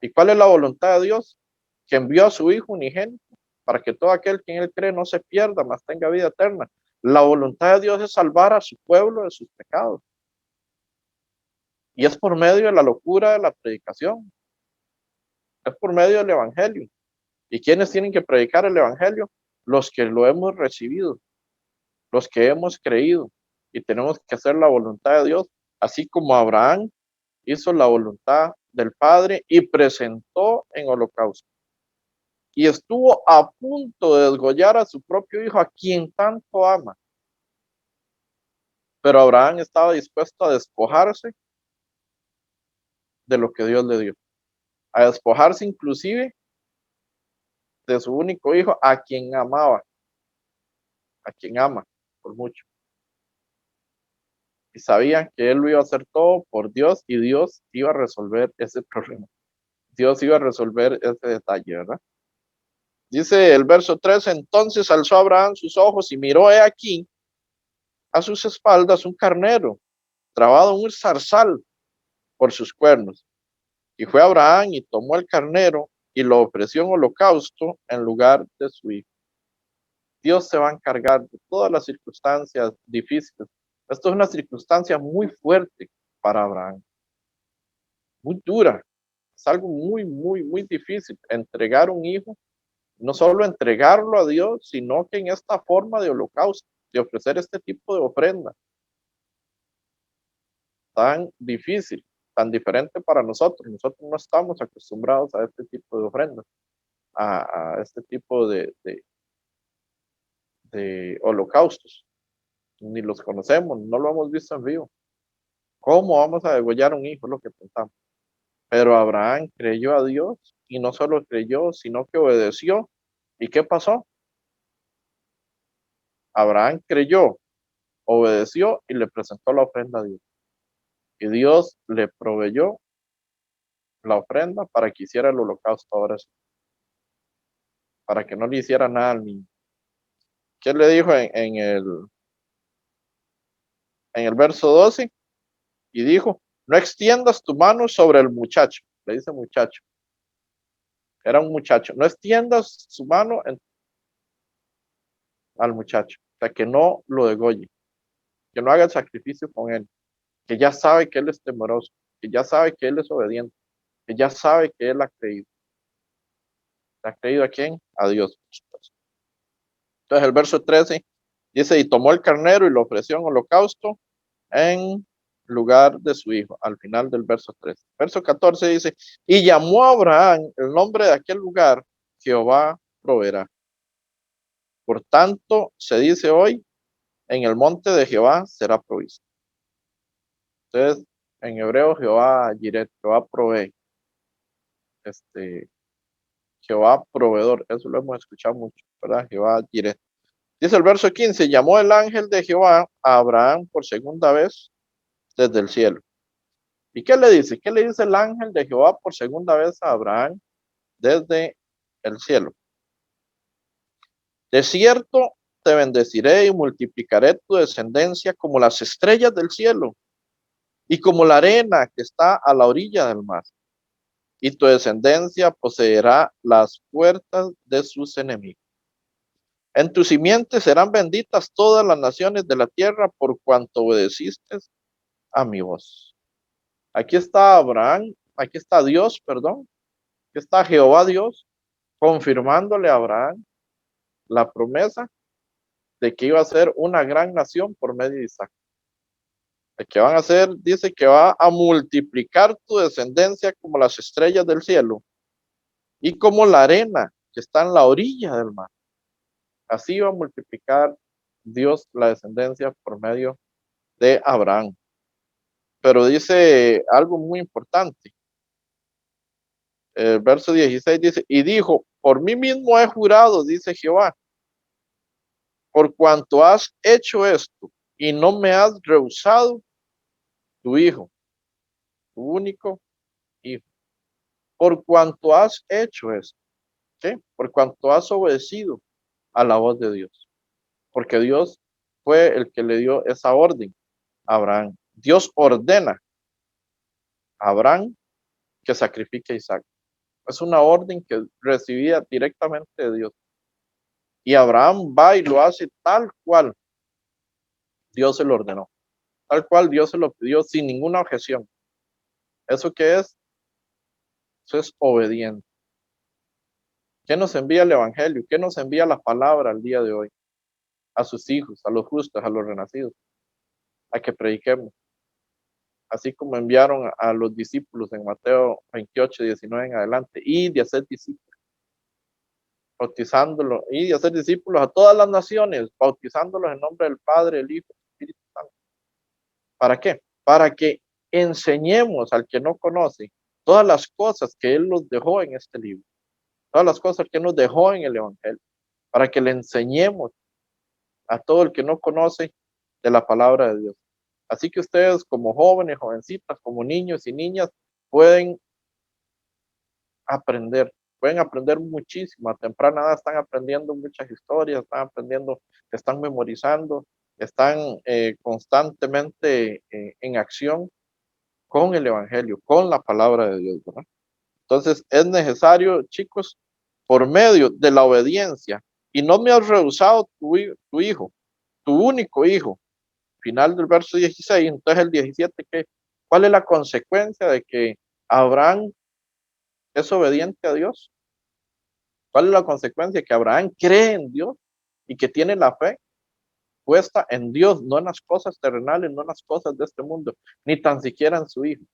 ¿Y cuál es la voluntad de Dios? Que envió a su Hijo unigénito para que todo aquel que en él cree no se pierda, mas tenga vida eterna. La voluntad de Dios es salvar a su pueblo de sus pecados. Y es por medio de la locura de la predicación. Es por medio del evangelio. ¿Y quiénes tienen que predicar el evangelio? Los que lo hemos recibido, los que hemos creído. Y tenemos que hacer la voluntad de Dios, así como Abraham hizo la voluntad del Padre y presentó en holocausto. Y estuvo a punto de desgollar a su propio hijo, a quien tanto ama. Pero Abraham estaba dispuesto a despojarse de lo que Dios le dio. A despojarse inclusive de su único hijo, a quien amaba, a quien ama por mucho. Y sabían que él lo iba a hacer todo por Dios, y Dios iba a resolver ese problema. Dios iba a resolver ese detalle, ¿verdad? Dice el verso 3, entonces alzó Abraham sus ojos y miró, he aquí, a sus espaldas un carnero, trabado en un zarzal por sus cuernos. Y fue Abraham y tomó el carnero y lo ofreció en holocausto en lugar de su hijo. Dios se va a encargar de todas las circunstancias difíciles. Esto es una circunstancia muy fuerte para Abraham, muy dura. Es algo muy, muy, muy difícil entregar un hijo. No solo entregarlo a Dios, sino que en esta forma de holocausto, de ofrecer este tipo de ofrenda, tan difícil, tan diferente para nosotros. Nosotros no estamos acostumbrados a este tipo de ofrendas, a este tipo de holocaustos. Ni los conocemos, no lo hemos visto en vivo. ¿Cómo vamos a degollar un hijo? Es lo que pensamos. Pero Abraham creyó a Dios, y no solo creyó, sino que obedeció. ¿Y qué pasó? Abraham creyó, obedeció y le presentó la ofrenda a Dios. Y Dios le proveyó la ofrenda para que hiciera el holocausto ahora sí, para que no le hiciera nada al niño. ¿Qué le dijo en el verso 12? Y dijo, no extiendas tu mano sobre el muchacho. Le dice muchacho. Era un muchacho. No extiendas su mano al muchacho. O sea, que no lo degolle. Que no haga el sacrificio con él. Que ya sabe que él es temeroso. Que ya sabe que él es obediente. Que ya sabe que él ha creído. ¿Ha creído a quién? A Dios. Entonces el verso 13 dice, y tomó el carnero y lo ofreció en holocausto en lugar de su hijo, al final del verso 13. Verso 14 dice, y llamó a Abraham el nombre de aquel lugar, Jehová proveerá. Por tanto, se dice hoy, en el monte de Jehová será provisto. Entonces, en hebreo, Jehová Jiret, Jehová provee. Jehová proveedor, eso lo hemos escuchado mucho, ¿verdad? Jehová Jiret. Dice el verso 15, llamó el ángel de Jehová a Abraham por segunda vez desde el cielo. ¿Y qué le dice? ¿Qué le dice el ángel de Jehová por segunda vez a Abraham desde el cielo? De cierto te bendeciré y multiplicaré tu descendencia como las estrellas del cielo y como la arena que está a la orilla del mar. Y tu descendencia poseerá las puertas de sus enemigos. En tu simiente serán benditas todas las naciones de la tierra por cuanto obedeciste a mi voz. Aquí está Abraham, aquí está Dios, perdón, aquí está Jehová Dios, confirmándole a Abraham la promesa de que iba a ser una gran nación por medio de Isaac. De que van a ser, dice que va a multiplicar tu descendencia como las estrellas del cielo y como la arena que está en la orilla del mar. Así va a multiplicar Dios la descendencia por medio de Abraham. Pero dice algo muy importante. El verso 16 dice, y dijo, por mí mismo he jurado, dice Jehová, por cuanto has hecho esto y no me has rehusado tu hijo, tu único hijo, por cuanto has hecho esto, ¿qué? Por cuanto has obedecido a la voz de Dios, porque Dios fue el que le dio esa orden a Abraham. Dios ordena a Abraham que sacrifique a Isaac. Es una orden que recibía directamente de Dios. Y Abraham va y lo hace tal cual Dios se lo ordenó, tal cual Dios se lo pidió sin ninguna objeción. ¿Eso qué es? Eso es obediente. ¿Qué nos envía el Evangelio? ¿Qué nos envía la palabra al día de hoy? A sus hijos, a los justos, a los renacidos, a que prediquemos. Así como enviaron a los discípulos en Mateo 28, 19 en adelante, y de hacer discípulos, bautizándolo, y de hacer discípulos a todas las naciones, bautizándolos en nombre del Padre, el Hijo y el Espíritu Santo. ¿Para qué? Para que enseñemos al que no conoce todas las cosas que Él nos dejó en este libro, todas las cosas que nos dejó en el Evangelio, para que le enseñemos a todo el que no conoce de la palabra de Dios. Así que ustedes como jóvenes, jovencitas, como niños y niñas, pueden aprender muchísimo. A temprana edad están aprendiendo muchas historias, están aprendiendo, están memorizando, están constantemente en acción con el Evangelio, con la palabra de Dios, ¿verdad? Entonces es necesario, chicos, por medio de la obediencia, y no me has rehusado tu hijo, tu único hijo. Final del verso 16, entonces el 17, ¿cuál es la consecuencia de que Abraham es obediente a Dios? ¿Cuál es la consecuencia? Que Abraham cree en Dios y que tiene la fe puesta en Dios, no en las cosas terrenales, no en las cosas de este mundo, ni tan siquiera en su hijo,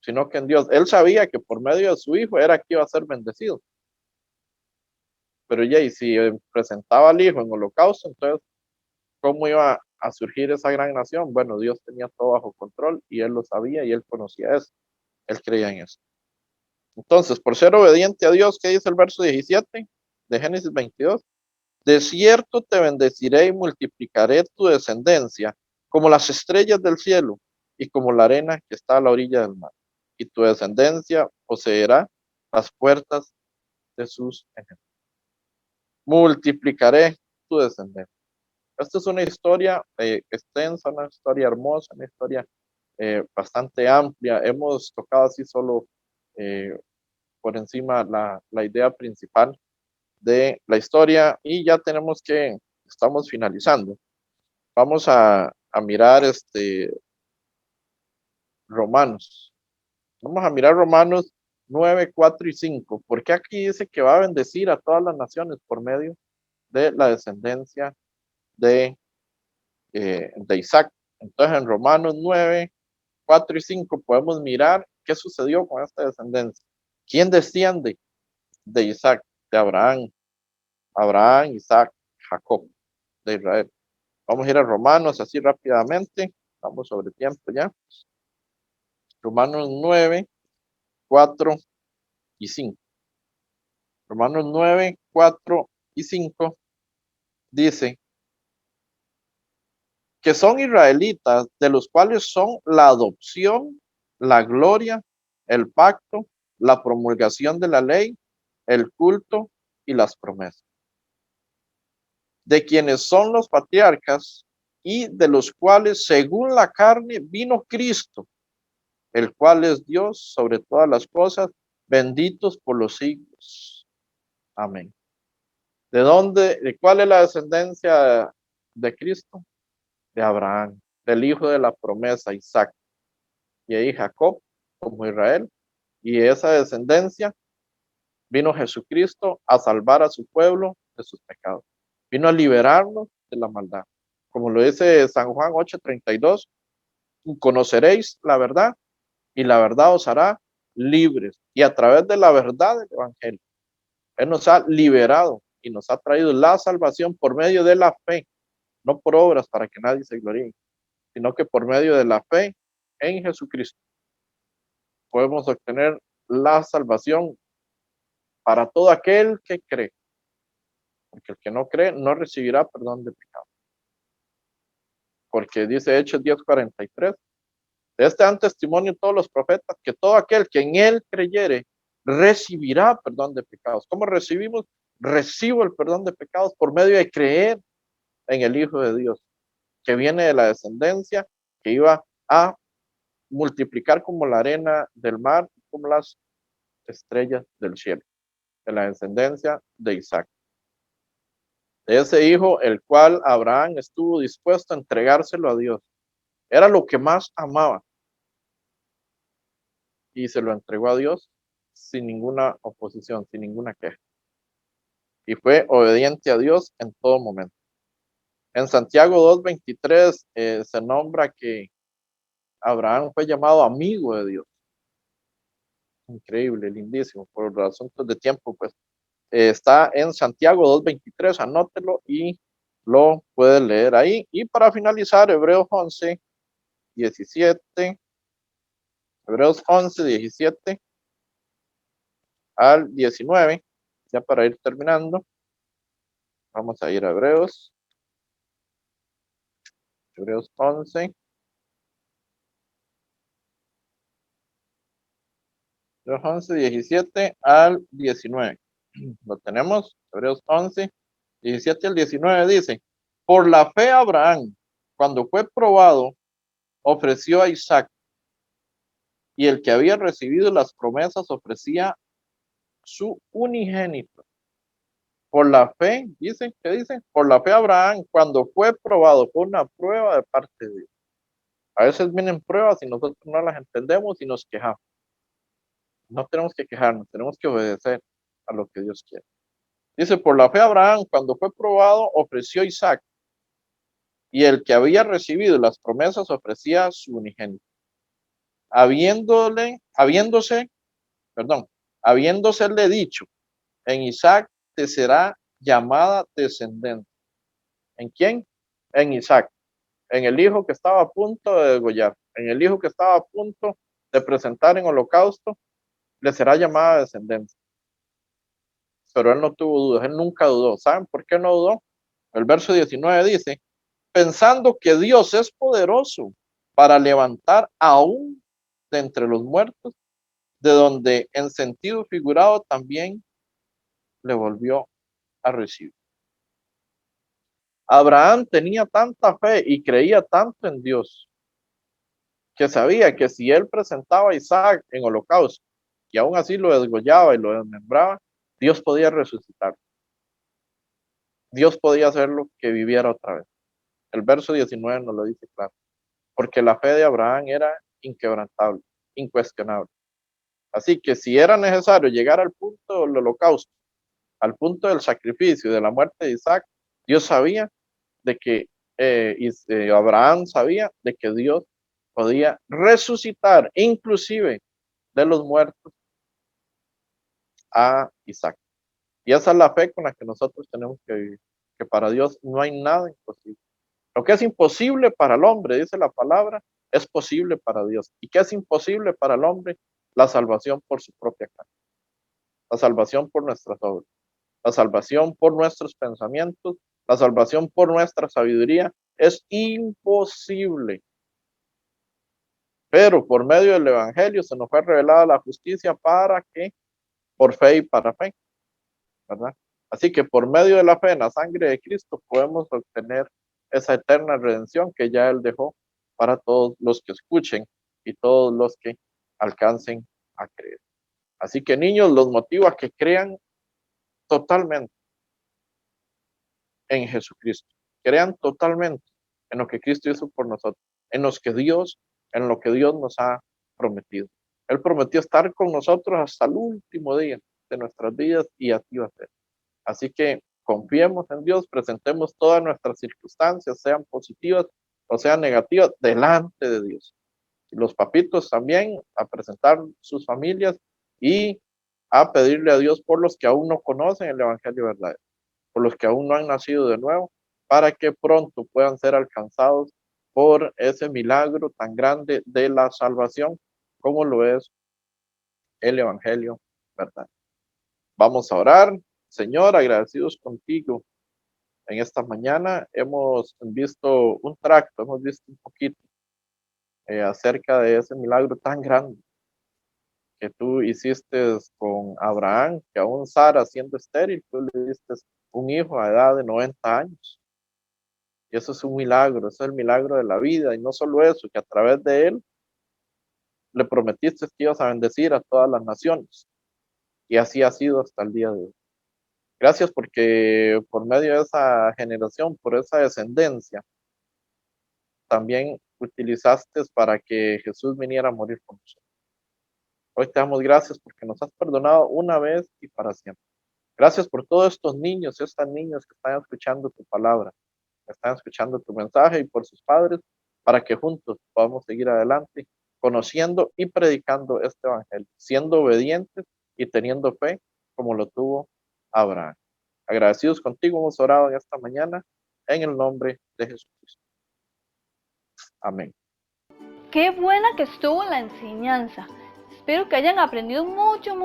sino que en Dios. Él sabía que por medio de su hijo era que iba a ser bendecido. Pero ya, y si presentaba al hijo en holocausto, entonces, ¿cómo iba a surgir esa gran nación? Bueno, Dios tenía todo bajo control y él lo sabía y él conocía eso. Él creía en eso. Entonces, por ser obediente a Dios, ¿qué dice el verso 17 de Génesis 22? De cierto te bendeciré y multiplicaré tu descendencia como las estrellas del cielo y como la arena que está a la orilla del mar. y tu descendencia poseerá las puertas de sus enemigos. Multiplicaré tu descendencia. Esta es una historia extensa, una historia hermosa, una historia bastante amplia. Hemos tocado así solo por encima la idea principal de la historia y ya estamos finalizando. Vamos a mirar Romanos. Vamos a mirar Romanos 9, 4 y 5, porque aquí dice que va a bendecir a todas las naciones por medio de la descendencia de Isaac. Entonces en Romanos 9, 4 y 5 podemos mirar qué sucedió con esta descendencia. ¿Quién desciende de Isaac? De Abraham, Isaac, Jacob, de Israel. Vamos a ir a Romanos así rápidamente. Vamos sobre tiempo ya. Romanos 9, 4 y 5. Romanos 9, 4 y 5 dice que son israelitas, de los cuales son la adopción, la gloria, el pacto, la promulgación de la ley, el culto y las promesas. De quienes son los patriarcas y de los cuales según la carne vino Cristo, el cual es Dios sobre todas las cosas, benditos por los siglos. Amén. ¿De cuál es la descendencia de Cristo? De Abraham, del hijo de la promesa, Isaac, y ahí Jacob, como Israel, y esa descendencia vino Jesucristo a salvar a su pueblo de sus pecados. Vino a liberarnos de la maldad. Como lo dice San Juan 8:32, conoceréis la verdad y la verdad os hará libres. Y a través de la verdad del evangelio, Él nos ha liberado y nos ha traído la salvación por medio de la fe, no por obras para que nadie se gloríe, sino que por medio de la fe en Jesucristo podemos obtener la salvación para todo aquel que cree, porque el que no cree no recibirá perdón de pecado. Porque dice Hechos 10:43, de este dan testimonio todos los profetas, que todo aquel que en él creyere recibirá perdón de pecados. ¿Cómo recibimos? Recibo el perdón de pecados por medio de creer en el Hijo de Dios, que viene de la descendencia, que iba a multiplicar como la arena del mar, como las estrellas del cielo, de la descendencia de Isaac. De ese hijo, el cual Abraham estuvo dispuesto a entregárselo a Dios. Era lo que más amaba. Y se lo entregó a Dios sin ninguna oposición, sin ninguna queja. Y fue obediente a Dios en todo momento. En Santiago 2:23 se nombra que Abraham fue llamado amigo de Dios. Increíble, lindísimo. Por asuntos de tiempo, pues está en Santiago 2:23, anótelo y lo puede leer ahí. Y para finalizar, Hebreos 11:17, Hebreos 11:17 al 19, ya para ir terminando. Vamos a ir a Hebreos 11. Hebreos 11:17 al 19. Lo tenemos, Hebreos 11:17 al 19 dice, por la fe Abraham, cuando fue probado, ofreció a Isaac, y el que había recibido las promesas ofrecía su unigénito. Por la fe, ¿qué dice? Por la fe Abraham, cuando fue probado, fue una prueba de parte de Dios. A veces vienen pruebas y nosotros no las entendemos y nos quejamos. No tenemos que quejarnos, tenemos que obedecer a lo que Dios quiere. Dice, por la fe Abraham, cuando fue probado, ofreció a Isaac, y el que había recibido las promesas ofrecía su unigénito. Habiéndosele dicho, en Isaac te será llamada descendencia. ¿En quién? En Isaac, en el hijo que estaba a punto de degollar, en el hijo que estaba a punto de presentar en holocausto, le será llamada descendencia. Pero él no tuvo dudas, él nunca dudó. ¿Saben por qué no dudó? El verso 19 dice, pensando que Dios es poderoso para levantar aún de entre los muertos de donde en sentido figurado también le volvió a recibir. Abraham tenía tanta fe y creía tanto en Dios que sabía que si él presentaba a Isaac en holocausto y aún así lo desgollaba y lo desmembraba, Dios podía resucitar. Dios podía hacerlo que viviera otra vez. El verso 19 nos lo dice claro. Porque la fe de Abraham era inquebrantable, incuestionable. Así que si era necesario llegar al punto del holocausto, al punto del sacrificio y de la muerte de Isaac, Dios sabía de que Abraham sabía de que Dios podía resucitar inclusive de los muertos a Isaac. Y esa es la fe con la que nosotros tenemos que vivir, que para Dios no hay nada imposible. Lo que es imposible para el hombre, dice la palabra, es posible para Dios. ¿Y qué es imposible para el hombre? La salvación por su propia carne, la salvación por nuestras obras, la salvación por nuestros pensamientos, la salvación por nuestra sabiduría es imposible. Pero por medio del Evangelio se nos fue revelada la justicia para que, por fe y para fe, ¿verdad? Así que por medio de la fe en la sangre de Cristo podemos obtener esa eterna redención que ya Él dejó para todos los que escuchen y todos los que alcancen a creer. Así que niños, los motivo a que crean totalmente en Jesucristo. Crean totalmente en lo que Cristo hizo por nosotros, en lo que Dios nos ha prometido. Él prometió estar con nosotros hasta el último día de nuestras vidas y así va a ser. Así que confiemos en Dios, presentemos todas nuestras circunstancias, sean positivas o sean negativas, delante de Dios. Y los papitos también a presentar sus familias y a pedirle a Dios por los que aún no conocen el Evangelio verdadero, por los que aún no han nacido de nuevo, para que pronto puedan ser alcanzados por ese milagro tan grande de la salvación, como lo es el Evangelio verdadero. Vamos a orar. Señor, agradecidos contigo. En esta mañana hemos visto un tracto, hemos visto un poquito acerca de ese milagro tan grande que tú hiciste con Abraham, que aún Sara siendo estéril, tú le diste un hijo a edad de 90 años. Y eso es un milagro, eso es el milagro de la vida. Y no solo eso, que a través de él le prometiste que ibas a bendecir a todas las naciones. Y así ha sido hasta el día de hoy. Gracias porque por medio de esa generación, por esa descendencia, también utilizaste para que Jesús viniera a morir por nosotros. Hoy te damos gracias porque nos has perdonado una vez y para siempre. Gracias por todos estos niños, estas niñas que están escuchando tu palabra, que están escuchando tu mensaje y por sus padres, para que juntos podamos seguir adelante, conociendo y predicando este evangelio, siendo obedientes y teniendo fe como lo tuvo Abraham. Agradecidos contigo hemos orado en esta mañana en el nombre de Jesucristo. Amén. Qué buena que estuvo la enseñanza. Espero que hayan aprendido mucho.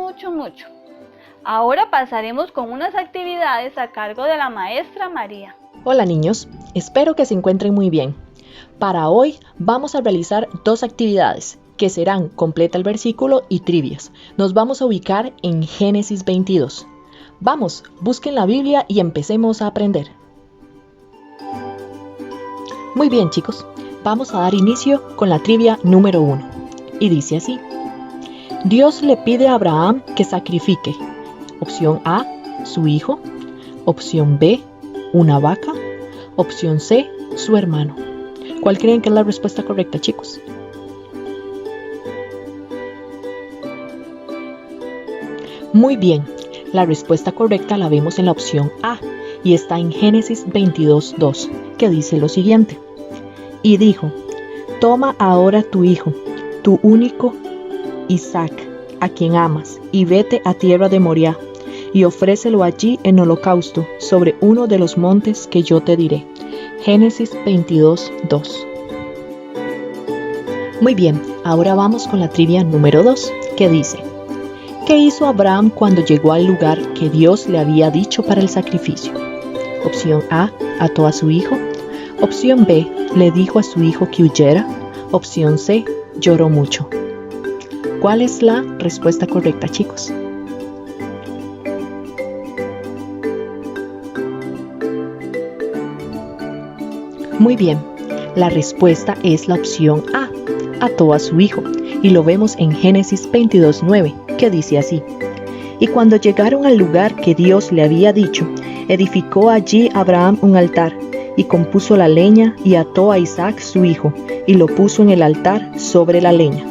Ahora pasaremos con unas actividades a cargo de la maestra María. Hola niños, espero que se encuentren muy bien. Para hoy vamos a realizar 2 actividades que serán completa el versículo y trivias. Nos vamos a ubicar en Génesis 22. Vamos, busquen la Biblia y empecemos a aprender. Muy bien chicos, vamos a dar inicio con la trivia número 1. Y dice así: Dios le pide a Abraham que sacrifique. Opción A, su hijo. Opción B, una vaca. Opción C, su hermano. ¿Cuál creen que es la respuesta correcta, chicos? Muy bien, la respuesta correcta la vemos en la opción A y está en Génesis 22:2, que dice lo siguiente: Y dijo, toma ahora tu hijo, tu único Isaac, a quien amas, y vete a tierra de Moriah, y ofrécelo allí en holocausto sobre uno de los montes que yo te diré. Génesis 22:2. Muy bien, ahora vamos con la trivia número 2, que dice: ¿Qué hizo Abraham cuando llegó al lugar que Dios le había dicho para el sacrificio? Opción A, ató a su hijo. Opción B, le dijo a su hijo que huyera. Opción C, lloró mucho. ¿Cuál es la respuesta correcta, chicos? Muy bien, la respuesta es la opción A, ató a su hijo, y lo vemos en Génesis 22:9, que dice así: y cuando llegaron al lugar que Dios le había dicho, edificó allí Abraham un altar, y compuso la leña, y ató a Isaac su hijo, y lo puso en el altar sobre la leña.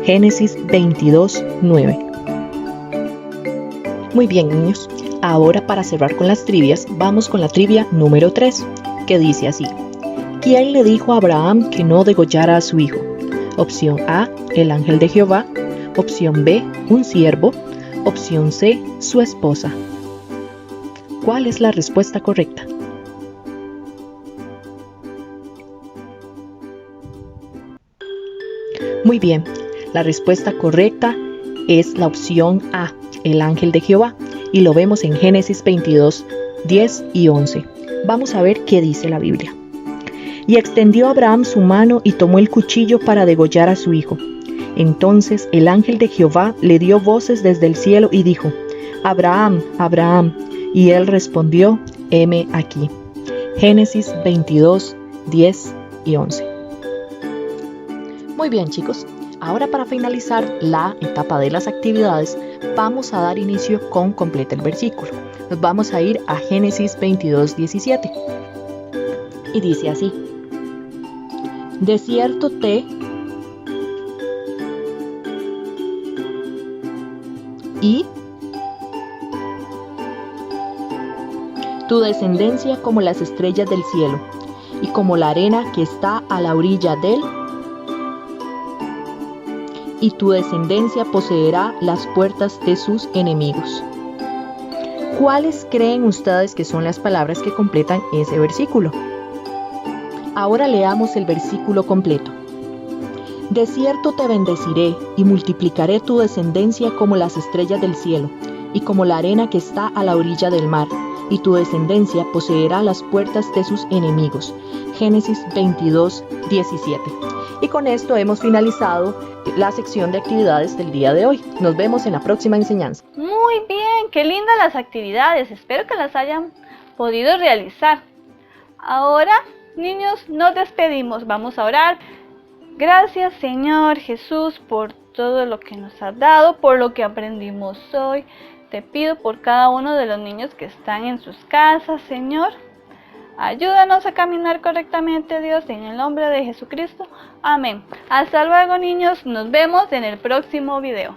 Génesis 22:9. Muy bien, niños, ahora para cerrar con las trivias, vamos con la trivia número 3, que dice así: ¿quién le dijo a Abraham que no degollara a su hijo? Opción A, el ángel de Jehová. Opción B, un siervo. Opción C, su esposa. ¿Cuál es la respuesta correcta? Muy bien, la respuesta correcta es la opción A, el ángel de Jehová, y lo vemos en Génesis 22:10 y 11. Vamos a ver qué dice la Biblia. Y extendió Abraham su mano y tomó el cuchillo para degollar a su hijo. Entonces el ángel de Jehová le dio voces desde el cielo y dijo: Abraham, Abraham. Y él respondió: heme aquí. Génesis 22:10 y 11. Muy bien, chicos, ahora para finalizar la etapa de las actividades, vamos a dar inicio con completa el versículo. Nos vamos a ir a Génesis 22:17. Y dice así: de cierto y tu descendencia como las estrellas del cielo, y como la arena que está a la orilla del, y tu descendencia poseerá las puertas de sus enemigos. ¿Cuáles creen ustedes que son las palabras que completan ese versículo? Ahora leamos el versículo completo. De cierto te bendeciré y multiplicaré tu descendencia como las estrellas del cielo y como la arena que está a la orilla del mar, y tu descendencia poseerá las puertas de sus enemigos. Génesis 22:17. Y con esto hemos finalizado la sección de actividades del día de hoy. Nos vemos en la próxima enseñanza. Muy bien, qué lindas las actividades. Espero que las hayan podido realizar. Ahora, niños, nos despedimos. Vamos a orar. Gracias, Señor Jesús, por todo lo que nos has dado, por lo que aprendimos hoy. Te pido por cada uno de los niños que están en sus casas, Señor. Ayúdanos a caminar correctamente, Dios, en el nombre de Jesucristo. Amén. Hasta luego, niños. Nos vemos en el próximo video.